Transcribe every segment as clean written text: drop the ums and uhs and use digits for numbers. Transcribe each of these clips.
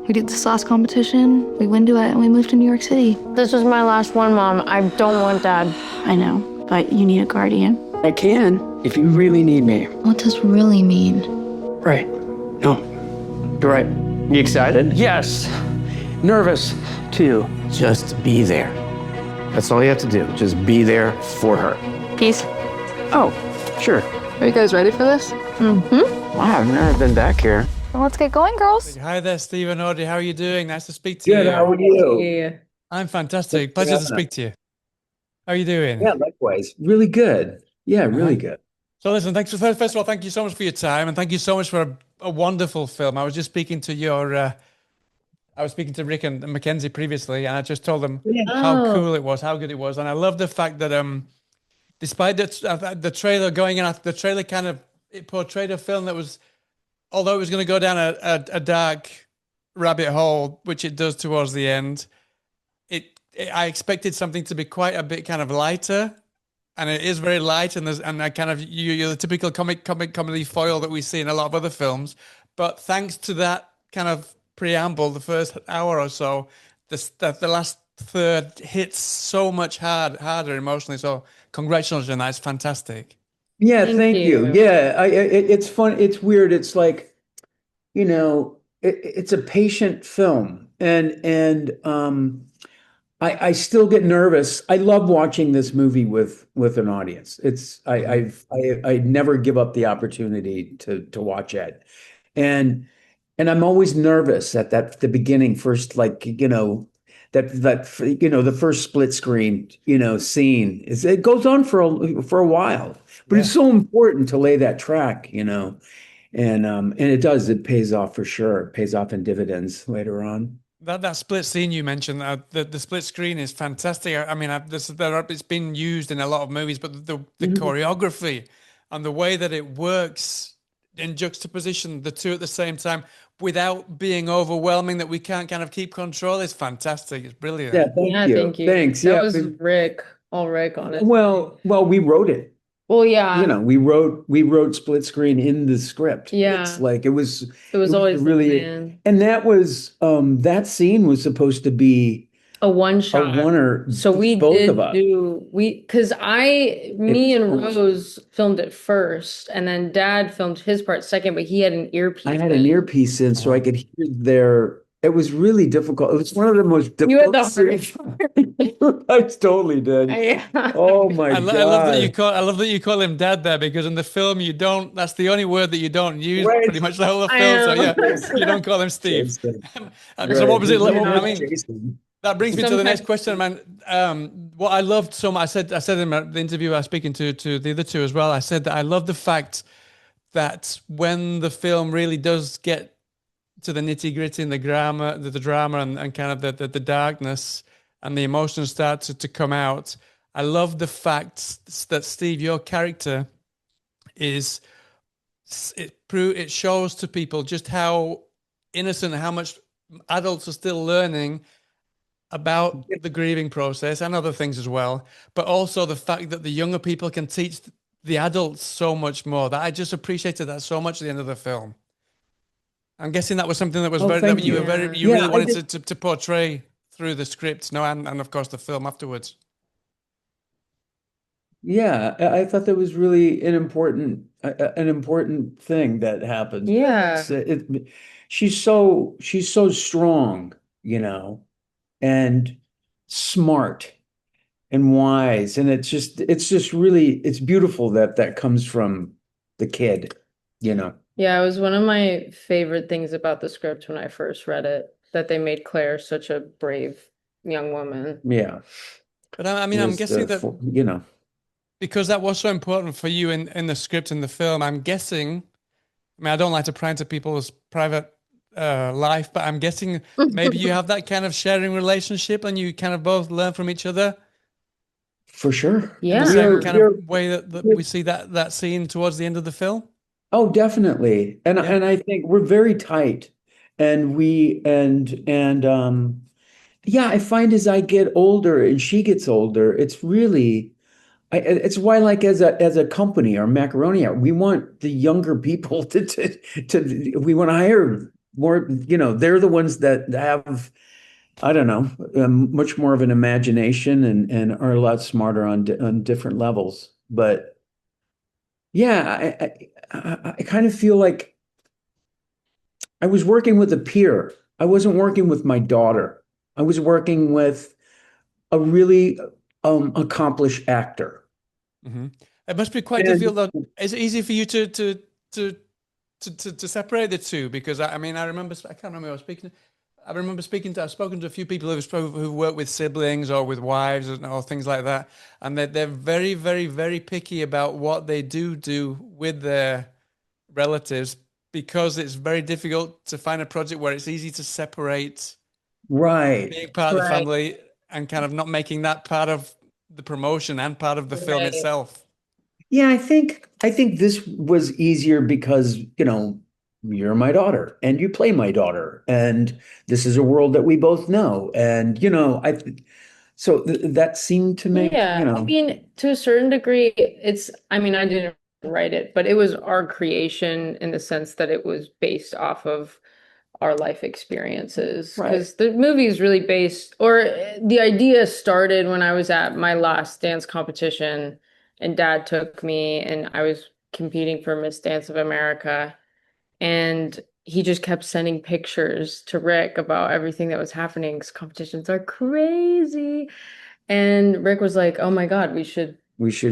We did the sauce competition, we went to it, and we moved to New York City. This was my last one, Mom. I don't want Dad. I know, but you need a guardian. I can, if you really need me. What does really mean? Right. No, you're right. You excited? Yes. Nervous, too. Just be there. That's all you have to do. Just be there for her. Peace. Oh, sure. Are you guys ready for this? Mm-hmm. Wow, I've never been back here. Well, let's get going, girls. Hi there, Steve and Audrey. How are you doing? Nice to speak to you. Good, how are you? Yeah. I'm fantastic. Pleasure to speak to you. How are you doing? Yeah, likewise. Really good. Yeah, really good. So listen, thanks for, first of all, thank you so much for your time, and thank you so much for a wonderful film. I was just speaking to I was speaking to Rick and Mackenzie previously, and I just told them how cool it was, how good it was, and I love the fact that despite the trailer going in, the trailer kind of it portrayed a film that was, although it was going to go down a dark rabbit hole, which it does towards the end. I expected something to be quite a bit kind of lighter, and it is very light, and I kind of you're the typical comedy foil that we see in a lot of other films. But thanks to that kind of preamble, the first hour or so, the last third hits so much harder emotionally. So congratulations on that. It's fantastic. Yeah, thank you. Yeah, it's fun. It's weird. It's like, it's a patient film, and I still get nervous. I love watching this movie with an audience. I never give up the opportunity to watch it, and I'm always nervous at the beginning, first, like, the first split screen, scene it goes on for a while, but it's so important to lay that track, and it does. It pays off for sure. It pays off in dividends later on. That split scene you mentioned, the split screen is fantastic. I mean, it's been used in a lot of movies, but the choreography and the way that it works in juxtaposition, the two at the same time, without being overwhelming, that we can't kind of keep control, is fantastic. It's brilliant. Yeah, thank you. Thanks. That was Rick, all Rick on it. Well, we wrote it. Well, yeah. We wrote split screen in the script. Yeah. It's like it was always really, and that was that scene was supposed to be a one shot. So we both did of us. Because me and Rose filmed it first, and then Dad filmed his part second, but he had an earpiece. I had an earpiece in, so I could hear their. It was really difficult. It was one of the most difficult. You had the hard. I totally did. Yeah. Oh my God! I love that you call him Dad there, because in the film you don't. That's the only word that you don't use pretty much the whole of the film. So yeah, you don't call him Steve. So what was it like? I mean, Jason. That brings me to the next question, man. What I loved so much, I said in the interview I was speaking to the other two as well, I said that I love the fact that when the film really does get to the nitty gritty and the drama and kind of the darkness and the emotions start to come out, I love the fact that, Steve, your character it shows to people just how innocent, how much adults are still learning about the grieving process and other things as well, but also the fact that the younger people can teach the adults so much more. That I just appreciated that so much at the end of the film. I'm guessing that was something that was you really wanted to portray through the script, and of course the film afterwards. Yeah, I thought that was really an important thing that happened. Yeah, she's so strong, and smart and wise, and it's just really, it's beautiful that comes from the kid. Yeah, it was one of my favorite things about the script when I first read it, that they made Claire such a brave young woman. Yeah. But I mean, I'm guessing that, because that was so important for you in the script, in the film, I'm guessing, I mean, I don't like to pry into people's private life, but I'm guessing maybe you have that kind of sharing relationship and you kind of both learn from each other. For sure. Yeah. The same kind of way that we see that scene towards the end of the film. Oh, definitely. And I think we're very tight, and I find as I get older and she gets older, it's really, it's why, like, as a company or Macaroni, we want the younger people to we want to hire more, they're the ones that have, I don't know, much more of an imagination and are a lot smarter on different levels. But yeah, I kind of feel like I was working with a peer. I wasn't working with my daughter. I was working with a really accomplished actor. Hmm. It must be quite And difficult though. Is it easy for you to separate the two? Because I mean, I remember, I can't remember who I was speaking to. I remember I've spoken to a few people who work with siblings or with wives or things like that, and they're very, very, very picky about what they do with their relatives, because it's very difficult to find a project where it's easy to separate right. being part of the Right. family and kind of not making that part of the promotion and part of the film Right. itself. Yeah, I think this was easier because, you're my daughter and you play my daughter and this is a world that we both know. And, so that seemed to make, Yeah, I mean, to a certain degree, I mean, I didn't write it, but it was our creation in the sense that it was based off of our life experiences. right. Because the movie is really based, or the idea started when I was at my last dance competition, and Dad took me, and I was competing for Miss Dance of America. And he just kept sending pictures to Rick about everything that was happening, because competitions are crazy. And Rick was like, "Oh my God, We should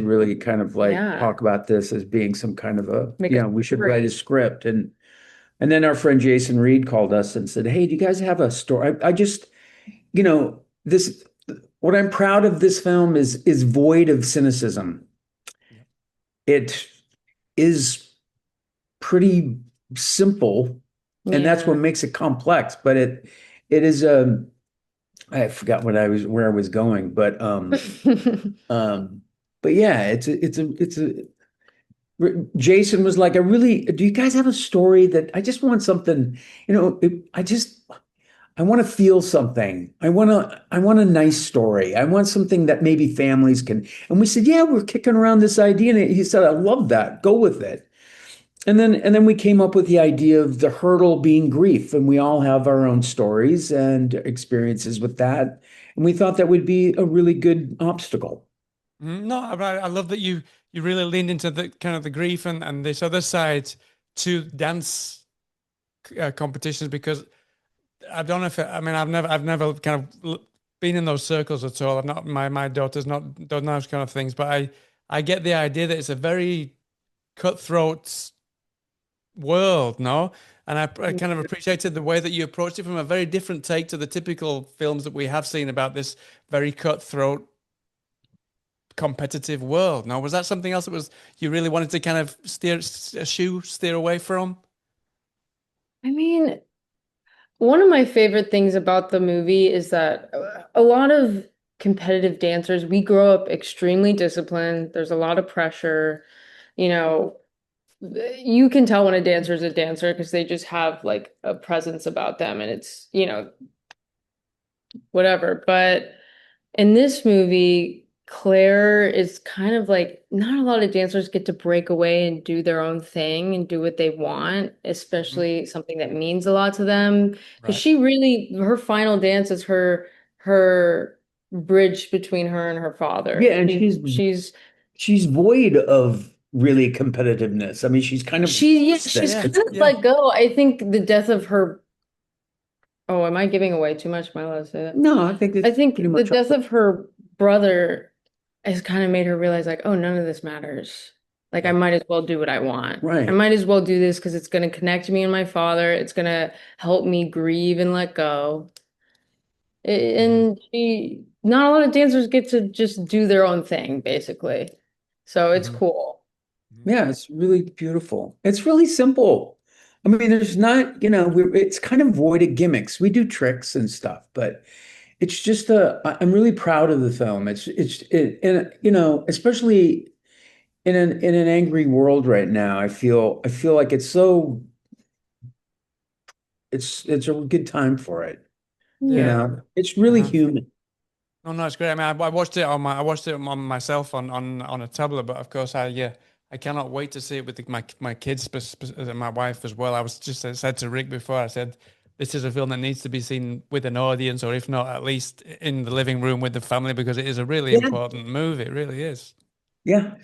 really kind of like yeah, talk about this as being some kind of make a we should write a story." script. And then our friend Jason Reed called us and said, "Hey, do you guys have a story?" I just, this, what I'm proud of this film is void of cynicism. Yeah. It is pretty simple, and that's what Yeah. makes it complex. But it is I forgot where I was going, um, but yeah, it's a Jason was like, do you guys have a story that I just want something, I want to feel something. I want a nice story. I want something that maybe families can. And we said, yeah, we're kicking around this idea. And he said, I love that. Go with it. And then we came up with the idea of the hurdle being grief. And we all have our own stories and experiences with that. And we thought that would be a really good obstacle. No, I love that you really leaned into the kind of the grief and this other side to dance competitions, because I don't know if I mean I've never kind of been in those circles at all. I've not my daughter's not done those kind of things, but I get the idea that it's a very cutthroat world, no? And I kind of appreciated the way that you approached it from a very different take to the typical films that we have seen about this very cutthroat competitive world. Now, was that something else that was you really wanted to kind of steer away from? I mean, one of my favorite things about the movie is that a lot of competitive dancers, we grow up extremely disciplined. There's a lot of pressure. You know, you can tell when a dancer is a dancer because they just have like a presence about them, and it's, whatever. But in this movie, Claire is kind of like, not a lot of dancers get to break away and do their own thing and do what they want, Mhm. especially something that means a lot to them. Because Right. she really, her final dance is her bridge between her and her Yeah, father. and she's void of really competitiveness. I mean, she's kind of She's this. Yeah, kind of yeah. let go. I think the death of her, oh, am I giving away too much? Am I allowed to say that? No, I think I it's think pretty the much. death of her brother has kind of made her realize, like, oh, none of this matters. Like, I Right. might as well do what I want. I Right. might as well do this because it's going to connect me and my father. It's going to help me grieve and let go. Mhm. And not a lot of dancers get to just do their own thing, basically. So it's Mhm. cool. Mhm. Yeah, it's really beautiful. It's really simple. I mean, there's not, it's kind of void of gimmicks. We do tricks and stuff, but it's just I'm really proud of the film. And especially in an angry world right now, I feel like it's a good time for it. Yeah. It's really Uh-huh. human. No, no, it's great. I mean, I watched it on my, I watched it on myself on a tablet, but of course, I yeah, I cannot wait to see it with my kids, and my wife as well. I was just said to Rick before, I said, this is a film that needs to be seen with an audience, or if not, at least in the living room with the family, because it is a really important movie. It really is. Yeah.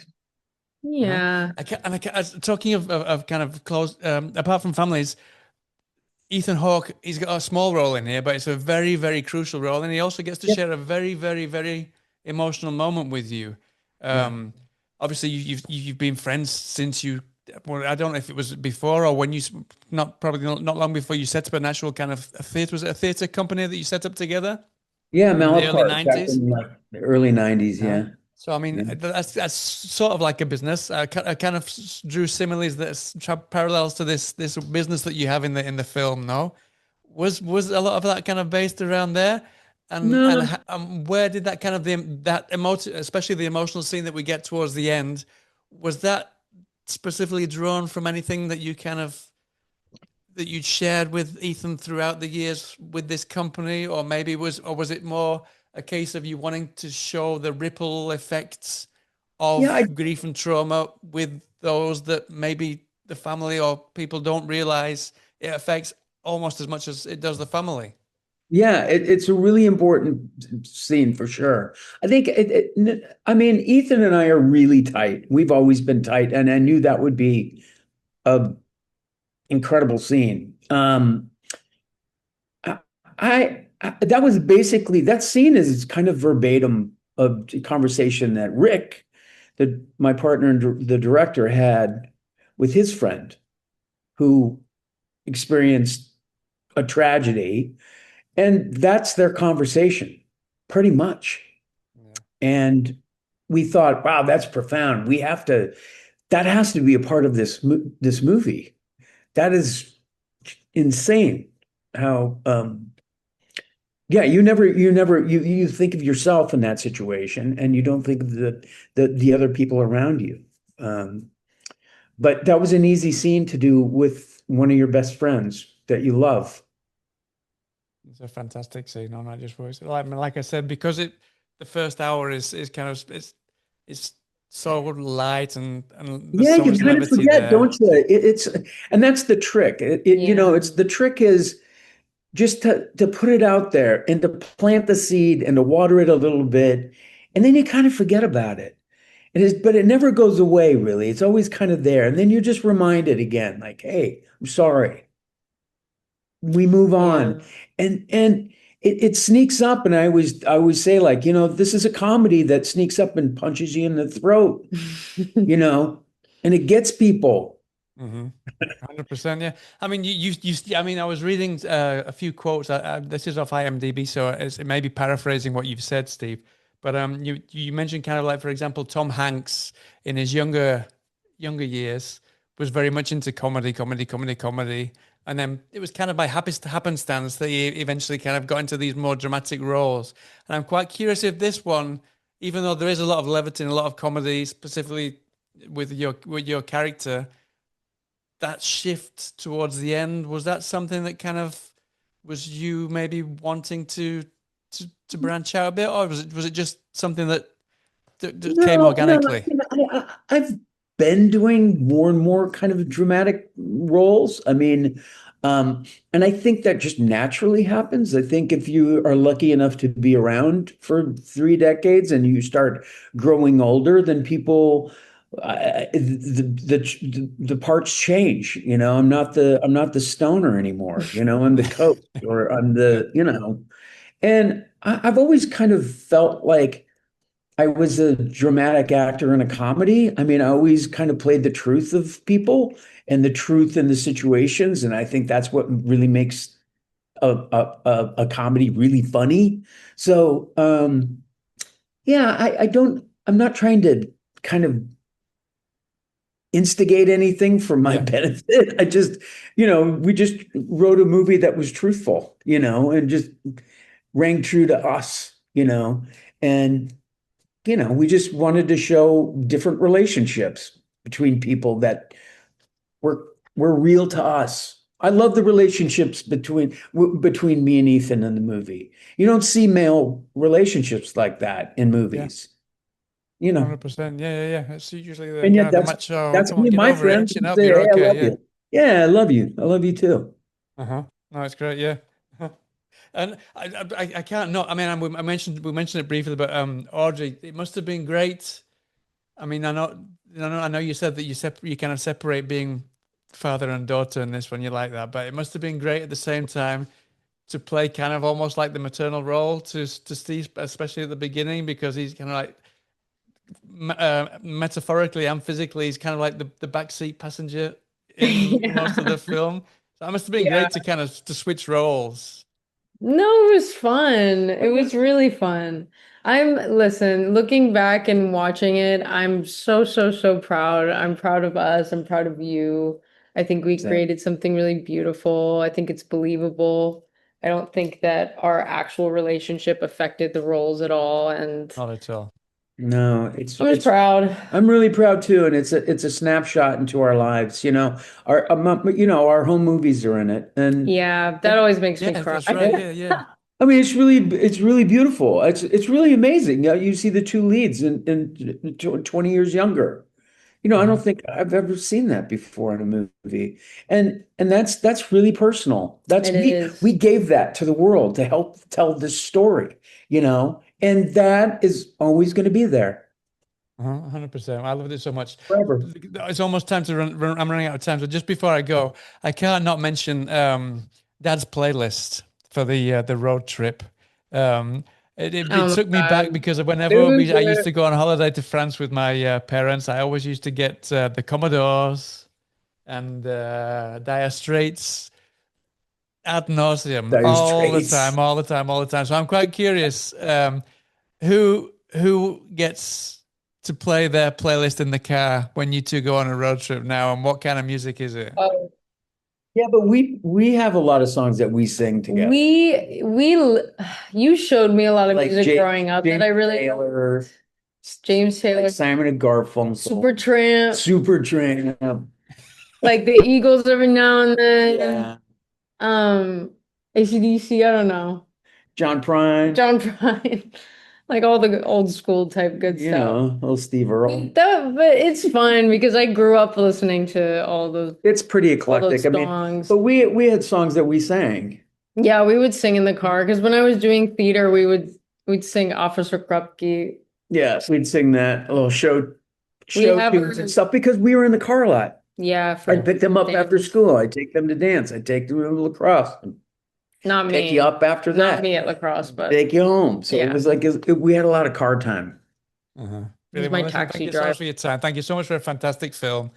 Yeah. Talking of kind of close, apart from families, Ethan Hawke, he's got a small role in here, but it's a very, very crucial role. And he also gets to share a very, very, very emotional moment with you. Obviously, you've been friends since you, well, I don't know if it was before or when you, probably not long before you set up an actual kind of a theater. Was it a theater company that you set up together? Yeah, In the early Malaparte, back 90s? in like the early 90s, yeah. So, I mean, that's sort of like a business. I kind of drew similes, parallels to this business that you have in the film. No, was a lot of that kind of based around there, and where did that kind of that emotive, especially the emotional scene that we get towards the end, was that specifically drawn from anything that you kind of that you'd shared with Ethan throughout the years with this company, or maybe was it more a case of you wanting to show the ripple effects of grief and trauma with those that maybe the family or people don't realize it affects almost as much as it does the family? Yeah, it's a really important scene for sure. I think, I mean, Ethan and I are really tight. We've always been tight, and I knew that would be a incredible scene. That was basically, that scene is kind of verbatim of a conversation that Rick, my partner and the director, had with his friend who experienced a tragedy. And that's their conversation, pretty much. Yeah. And we thought, wow, that's profound. That has to be a part of this movie. That is insane how, you think of yourself in that situation and you don't think of the other people around you. But that was an easy scene to do with one of your best friends that you love. It's a fantastic scene on I Just Voice. Like I said, because the first hour is kind of it's so light and there's so you much kind of forget, there. Don't you? And that's the trick. It's the trick is just to put it out there and to plant the seed and to water it a little bit, and then you kind of forget about it. But it never goes away, really. It's always kind of there, and then you're just reminded again, like, hey, I'm sorry. We move on, and it sneaks up, and I always say, like, this is a comedy that sneaks up and punches you in the throat, and it gets people. 100%, yeah. I mean, I was reading a few quotes. This is off IMDb, so it may be paraphrasing what you've said, Steve. But you mentioned kind of like, for example, Tom Hanks in his younger years was very much into comedy. And then it was kind of by happenstance that he eventually kind of got into these more dramatic roles. And I'm quite curious if this one, even though there is a lot of levity and a lot of comedy, specifically with your character, that shift towards the end, was that something that kind of was you maybe wanting to branch out a bit, or was it just something that came organically? I've been doing more and more kind of dramatic roles. I mean, and I think that just naturally happens. I think if you are lucky enough to be around for 3 decades and you start growing older, then people, the parts change. I'm not the stoner anymore. I'm the coach, or I'm the. And I've always kind of felt like I was a dramatic actor in a comedy. I mean, I always kind of played the truth of people and the truth in the situations. And I think that's what really makes a comedy really funny. So, I'm not trying to kind of instigate anything for my benefit. I just, we just wrote a movie that was truthful, and just rang true to us, and we just wanted to show different relationships between people that were real to us. I love the relationships between me and Ethan in the movie. You don't see male relationships like that in movies. you know. 100%. Yeah. It's usually the And kind yet of the that's macho, that's come on, me and get my over it, friends chin who up, say, you're "Hey, I okay. love Yeah. you." Yeah, I love you. I love you too. Uh-huh. No, it's great. Yeah. And I can't not. I mean, we mentioned it briefly, but Audrey, it must have been great. I mean, I know you said that you kind of separate being father and daughter in this one. You like that, but it must have been great at the same time to play kind of almost like the maternal role to Steve, especially at the beginning, because he's kind of like metaphorically and physically, he's kind of like the backseat passenger in most of the film. So it must have been Yeah. great to kind of to switch roles. No, it was fun. It was really fun. Listen, looking back and watching it, I'm so, so, so proud. I'm proud of us. I'm proud of you. I think we Same. created something really beautiful. I think it's believable. I don't think that our actual relationship affected the roles at all. And Not at all. No, I'm just proud. I'm really proud too, and it's a snapshot into our lives. Our home movies are in it, and Yeah, that always makes me Yeah, cry. that's right. Yeah. I mean, it's really beautiful. It's really amazing. You see the two leads in 20 years younger. I don't think I've ever seen that before in a movie, and that's really personal. It is. We gave that to the world to help tell this story. And that is always going to be there 100%. I loved it so much. forever. It's almost time to run. I'm running out of time. So just before I go, I can't not mention Dad's playlist for the road trip. It Oh took me my back God. because whenever I used to go on holiday to France with my parents, I always used to get the Commodores and Dire Straits ad nauseum Dire all the Straits. time. So I'm quite curious who gets to play their playlist in the car when you two go on a road trip now, and what kind of music is it? Yeah, but we have a lot of songs that we sing together. You showed me a lot of Like music growing up that I really Taylor, James Taylor, like Simon and Garfunkel, Supertramp, like the Eagles every now and then. yeah, AC/DC, I don't know. John Prine, Like all the old school type good stuff. little Steve Earle. But it's fun because I grew up listening to all those It's pretty eclectic. I mean, songs. but we had songs that we sang. Yeah, we would sing in the car because when I was doing theater, we'd sing Officer Krupke. Yes, we'd sing that little show have tunes heard- and stuff because we were in the car a lot. Yeah, I'd pick them up dance. after school. I'd take them to dance. I'd take them to lacrosse. Not Pick me. you up after Not that. me at lacrosse, but Take you home. So Yeah. it was like we had a lot of car time. Really, my well, listen, taxi thank you so much drive. for your time. Thank you so much for a fantastic film.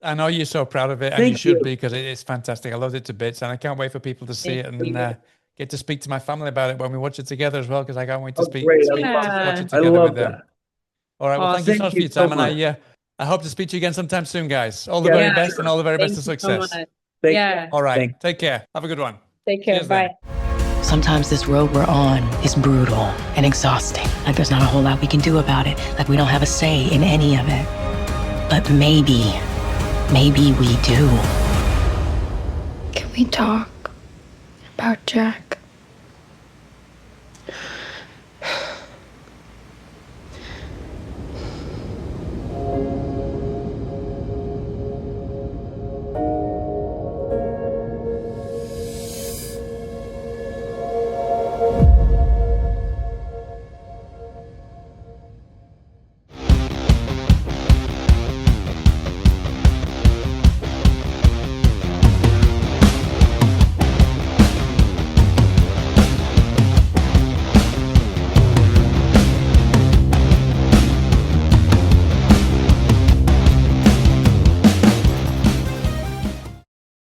I know you're so proud of it, and Thank you should you. be because it is fantastic. I loved it to bits, and I can't wait for people to see it Thank and you. get to speak to my family about it when we watch it together as well. Because I can't wait to Oh, speak, great. watch it I together love with them. that. All right. Well, Awesome. thank you so much for your Thank you so time, much. and I hope to speak to you again sometime soon, guys. All the Yeah. very best, and all the very best of Thank you so success. much. Thank Yeah. All right. Thank- Take care. Have a good one. Take care. Cheers then. Bye. Sometimes this road we're on is brutal and exhausting. Like there's not a whole lot we can do about it. Like we don't have a say in any of it. But maybe we do. Can we talk about Jack?